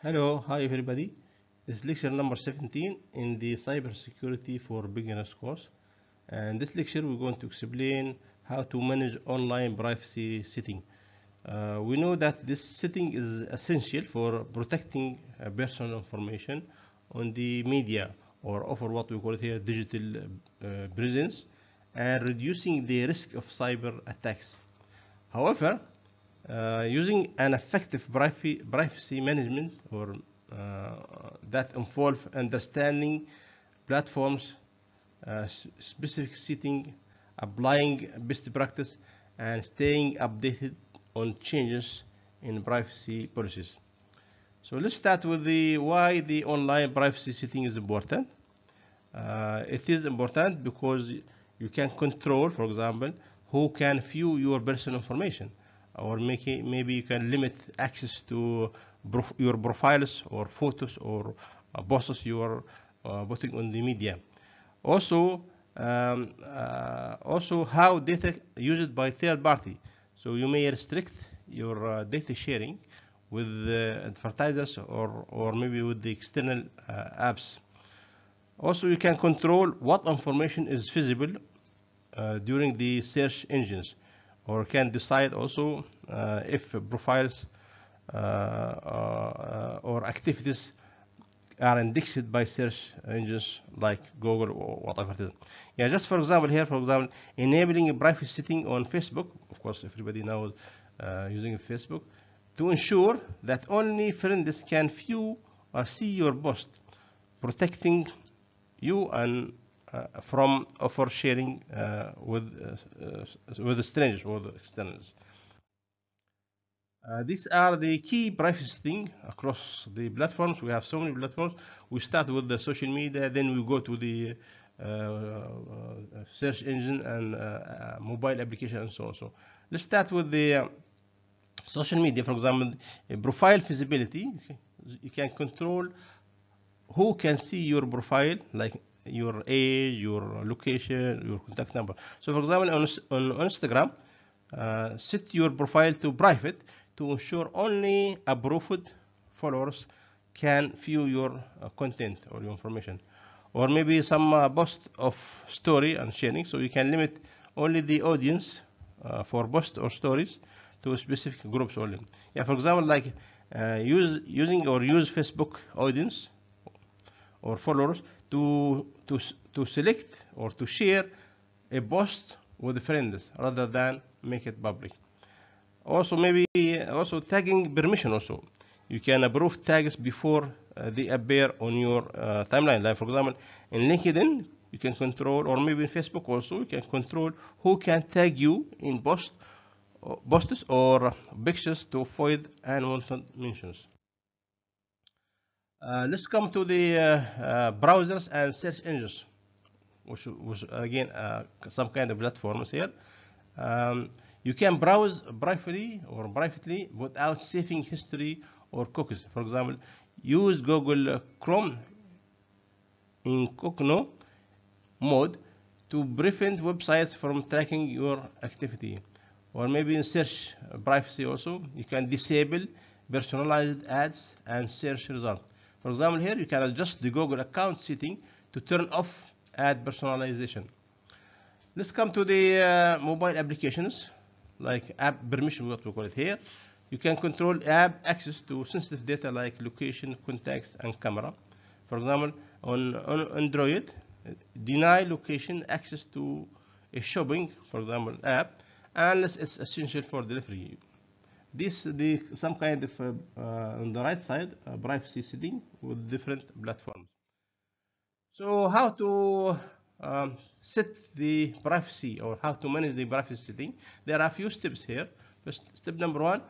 Hello, hi everybody. This is lecture number 17 in the cybersecurity for beginners course. And this lecture we're going to explain how to manage online privacy setting. We know that this setting is essential for protecting personal information on the media or offer what we call it here digital presence and reducing the risk of cyber attacks. However, using an effective privacy management or that involve understanding platforms, specific setting, applying best practice, and staying updated on changes in privacy policies. So let's start with the why the online privacy setting is important. It is important because you can control, for example, who can view your personal information, or maybe you can limit access to your profiles or photos or posts you are putting on the media. Also, also how data used by third party. So you may restrict your data sharing with advertisers or maybe with the external apps. Also, you can control what information is visible during the search engines, or can decide also if profiles or activities are indexed by search engines like Google or whatever it is. Yeah, just for example here, for example, enabling a privacy setting on Facebook. Of course, everybody knows using Facebook to ensure that only friends can view or see your post, protecting you and from offer sharing with strangers or the externals. These are the key privacy thing across the platforms. We have so many platforms. We start with the social media, then we go to the search engine and mobile application and so on. So let's start with the social media. For example, profile visibility. Okay. You can control who can see your profile, like your age, your location, your contact number. So for example, on Instagram, set your profile to private to ensure only approved followers can view your content or your information. Or maybe some post of story and sharing, so you can limit only the audience for post or stories to specific groups only. Yeah, for example, like use Facebook audience or followers to select or to share a post with friends rather than make it public. Also, maybe also tagging permission. Also, you can approve tags before they appear on your timeline. Like for example, in LinkedIn, you can control, or maybe in Facebook also, you can control who can tag you in posts or pictures to avoid unwanted mentions. Let's come to the browsers and search engines, which again some kind of platforms here. Um, you can browse privately without saving history or cookies. For example, use Google Chrome incognito mode to prevent websites from tracking your activity. Or maybe in search privacy also, you can disable personalized ads and search results. For example, here you can adjust the Google account setting to turn off ad personalization. Let's come to the mobile applications, like app permission, what we call it here. You can control app access to sensitive data like location, contacts, and camera. For example, on Android, deny location access to a shopping, for example, app, unless it's essential for delivery. This the some kind of on the right side privacy setting with different platforms. So how to set the privacy or how to manage the privacy setting? There are a few steps here. First, step number one,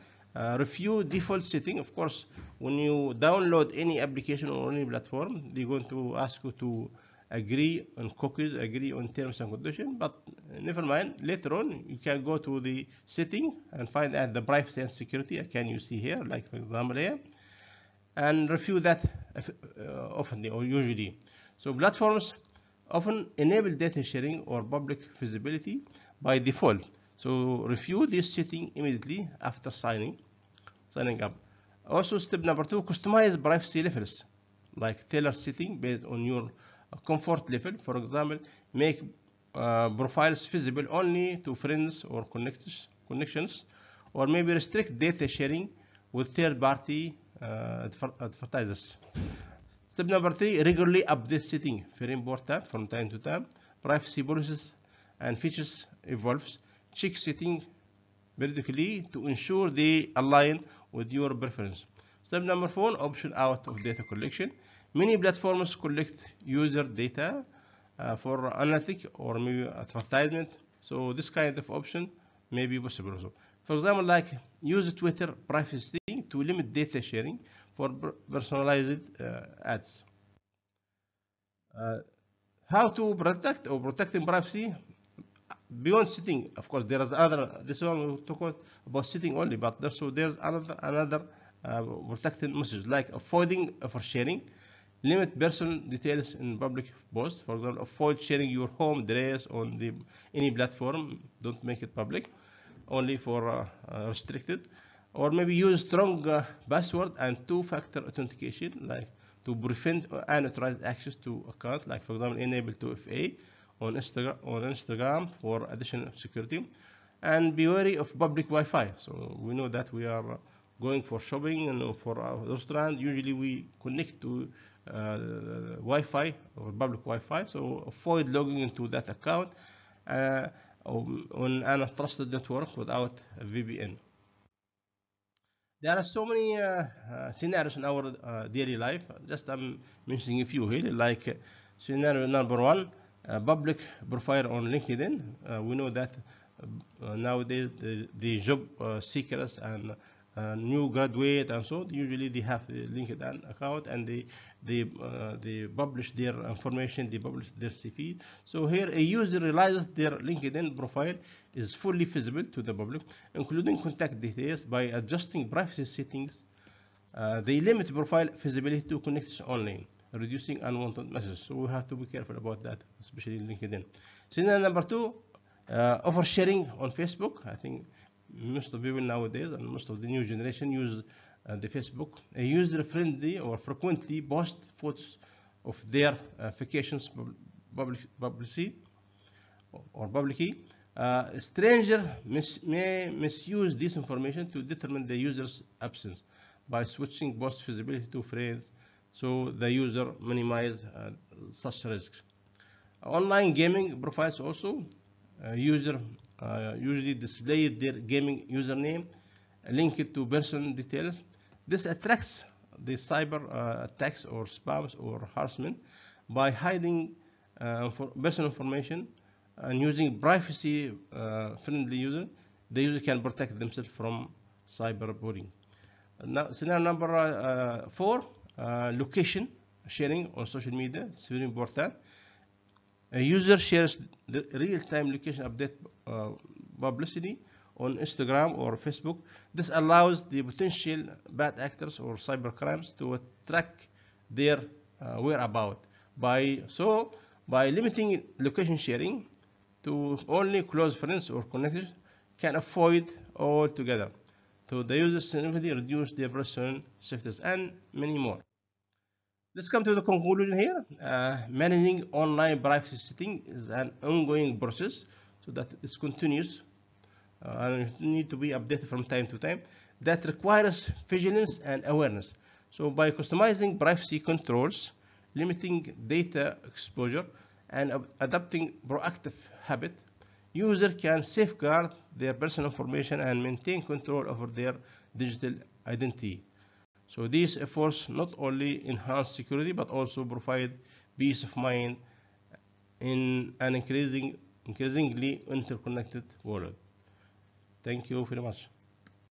review default setting. Of course, when you download any application or any platform, they're going to ask you to agree on cookies, agree on terms and conditions. But never mind. Later on, you can go to the setting and find out the privacy and security. Can you see here, like for example here, and review that often or usually. So platforms often enable data sharing or public visibility by default. So review this setting immediately after signing up. Also, step number 2, customize privacy levels, like tailor setting based on your comfort level. For example, make profiles visible only to friends or connections, or maybe restrict data sharing with third-party advertisers. Step number 3, regularly update setting. Very important from time to time. Privacy policies and features evolves. Check setting periodically to ensure they align with your preference. Step number 4, option out of data collection. Many platforms collect user data for analytic or maybe advertisement. So this kind of option may be possible also. For example, like use Twitter privacy setting to limit data sharing for personalized ads. How to protect or protecting privacy beyond setting? Of course, there is other. This one we talk about setting only, but there's another protecting message like avoiding oversharing. Limit personal details in public posts. For example, avoid sharing your home address on any platform. Don't make it public, only for restricted. Or maybe use strong password and two-factor authentication, like to prevent unauthorized access to account. Like for example, enable 2FA on Instagram for additional security. And be wary of public Wi-Fi. So we know that we are going for shopping and for our restaurant. Usually we connect to Wi-Fi or public Wi-Fi. So avoid logging into that account on an untrusted network without a VPN. There are so many scenarios in our daily life. Just I'm mentioning a few here, like scenario number 1, public profile on LinkedIn. We know that nowadays the job seekers and new graduate and so usually they have a LinkedIn account and they publish their information, they publish their CV. So here a user realizes their LinkedIn profile is fully visible to the public, including contact details. By adjusting privacy settings, they limit profile visibility to connections online, reducing unwanted messages. So we have to be careful about that, especially in LinkedIn. Scenario number 2, oversharing on Facebook. I think most of people nowadays and most of the new generation use the Facebook. A user-friendly or frequently post photos of their vacations publicly. Stranger may misuse this information to determine the user's absence by switching post visibility to friends, so the user minimize such risks. Online gaming profiles also. User usually display their gaming username linked to personal details. This attracts the cyber attacks or spams or harassment. By hiding personal information and using privacy friendly user, the user can protect themselves from cyberbullying. Now, scenario number 4, location sharing on social media. It's very important. A user shares the real-time location update publicity on Instagram or Facebook. This allows the potential bad actors or cyber crimes to track their whereabouts. By limiting location sharing to only close friends or connectors, can avoid altogether. So the user significantly reduce their personal safety and many more. Let's come to the conclusion here. Managing online privacy setting is an ongoing process, so that it continues and need to be updated from time to time. That requires vigilance and awareness. So by customizing privacy controls, limiting data exposure, and adopting proactive habit, user can safeguard their personal information and maintain control over their digital identity. So these efforts not only enhance security but also provide peace of mind in an increasingly interconnected world. Thank you very much.